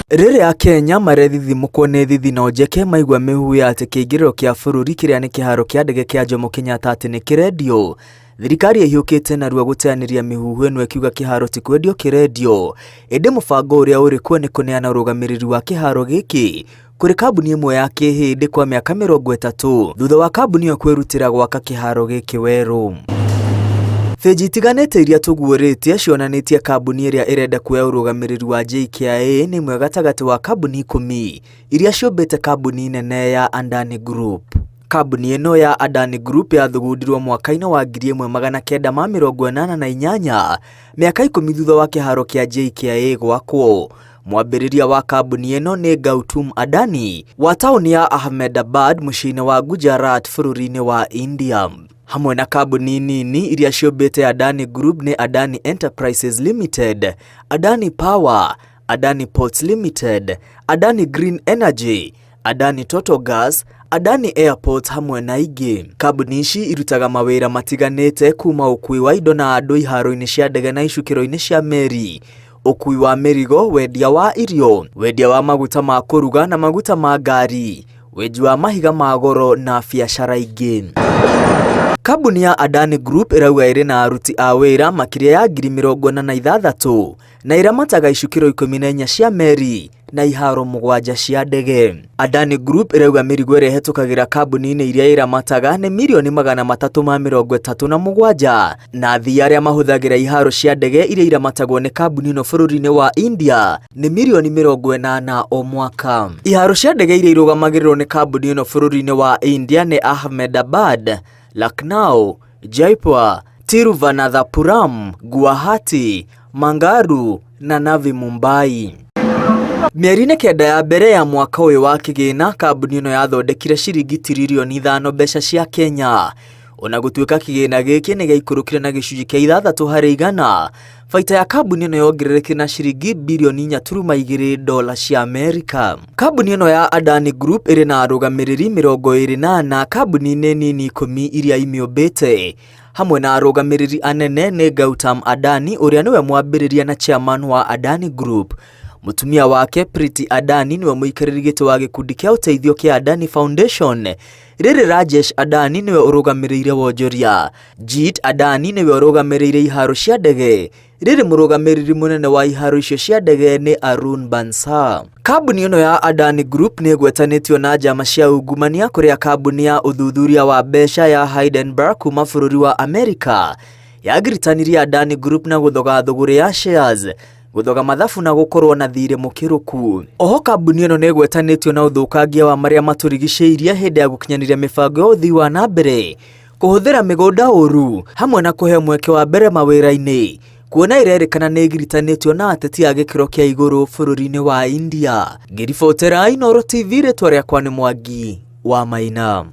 Rĩrĩ a Kenya marethithimũkwo nĩ thithino njeke maigua mĩhuhu atĩ kĩingĩrĩro kĩa bũrũri kĩrĩa nĩ kĩharo kĩa ndege kĩa Jomo Kenyatta atĩ nĩ kĩrendio. Thirikari ĩhiũkĩte narua gũteanĩria mĩhuhu ĩno ĩkiuga kĩharo ti kwendio kĩrendio. Ĩndĩ mũbango ũrĩa ũrĩ kuo nĩ kũneana ũrũgamĩrĩri wa kĩharo gĩkĩ kũrĩ kambuni ĩmwe ya kĩhĩndĩ kwa mĩaka 30 thutha wa kambuni ĩyo kwĩrutĩra gwaka kĩharo gĩkĩ werũ. Feji itiganĩte iria tũguũrĩtie cionanĩtie kambuni ĩrĩa ĩrenda kuoya ũrũgamĩrĩri wa JKIA nĩ ĩmwe gatagatĩ wa kambuni 10 iria ciũmbĩte kambuni nene ya Adani Group. Kambuni ĩno ya Adani Group yathugundirwo mwaka-inĩ wa 1988 mĩaka 10 thutha wa kĩharo kĩa JKIA gwakwo. Mwambĩrĩria wa kambuni ĩno nĩ Gautam Adani wa taũni ya Ahmedabad mũciĩ-inĩ wa Gujarat bũrũri-inĩ wa India. Hamwe na kambuni nini iria ciũmbĩte Adani Group nĩ Adani Enterprises Limited, Adani Power, Adani Ports Limited, Adani Green Energy, Adani Total Gas, Adani Airports hamwe na ingĩ. Kambuni ici irutaga mawĩra matiganĩte kuma ũkui wa indo na andũ iharo-inĩ cia ndege na icukĩro-inĩ cia meri, ũkui wa mĩrigo, wendia wa irio, wendia wa maguta ma kũruga na maguta ma ngari, wenji wa mahiga ma goro na biacara ingĩ. Kambuni ya Adani Group ĩrauga ĩrĩ na aruti a wĩra makĩria ya 46,000 na iramataga icukĩro 14 cia meri na iharo 7 cia ndege. Adani Group ĩrauga mĩrigo ĩrĩa ĩhetũkagĩra kambuni-inĩ iria iramataga nĩ mirioni 337 na athii arĩa mahũthagĩra iharo cia ndege iria iramatagwo nĩ kambuni ĩno bũrũri-inĩ wa India nĩ mirioni 80 o mwaka. Iharo cia ndege iria irũgamagĩrĩrwo nĩ kambuni ĩno bũrũri-inĩ wa India nĩ Ahmedabad, Lucknow, Jaipur, Tiruvananthapuram, Guwahati, Mangaru na Navi Mumbai. Mĩeri-inĩ 9 ya mbere ya mwaka ũyũ wa kĩgĩna kambuni ĩno yathondekire ciringi tiririoni 5 mbeca cia Kenya. Ona gũtuĩka kĩgĩna gĩkĩ nĩ gĩaikũrũkire na gĩcunjĩ kĩa 6%, baita ya kambuni ĩno yongererekire na ciringi bilioni 4.2 dola cia Amerika. Kambuni ĩno ya Adani Group ĩrĩ na arũgamĩrĩri 24, kambuni-inĩ nini 10 iria imĩũmbĩte. Hamwe na arũgamĩrĩri anene nĩ Gautam Adani ũrĩa nĩwe mwambĩrĩria na chairman wa Adani Group. Mũtumia wake Priti Adani niwe mũikarĩri gĩtĩ wa gĩkundi kĩa ũteithio kĩa Adani Foundation. Rĩrĩ Rajesh Adani niwe ũrũgamĩrĩire wonjoria. Jit Adani niwe ũrũgamĩrĩire iharo cia ndege. Rĩrĩ mũrũgamĩrĩri mũnene wa iharo icio cia ndege nĩ Arun Bansal. Kambuni ĩno ya Adani Group nĩ ĩgwetanĩtio na njama cia ungumania kũrĩa kambuni ya ũthuthuria wa mbeca ya Hindenburg kuma bũrũri wa Amerika yagiritanirie Adani Group na gũthoga thũgũrĩ ya shares, gũthoga mathabu na gũkorwo na thirĩ mũkĩrũku. Oho kambuni ĩno nĩ ĩgwetanĩtio na ũthũkangia wa marĩa matũrigicĩirie hĩndĩ ya gũkinyanĩria mĩbango ya ũthii wa na mbere, kũhũthĩra mĩgũnda ũru hamwe na kũhe mweke wa mbere mawĩra-inĩ, kuona ĩrerĩkana nĩ ĩgiritanĩtio na ateti a gĩkĩro kĩa igũrũ bũrũri-inĩ wa India. Ngĩribotera Inooro TV, rĩtwa rĩakwa nĩ Mwangi wa Maina.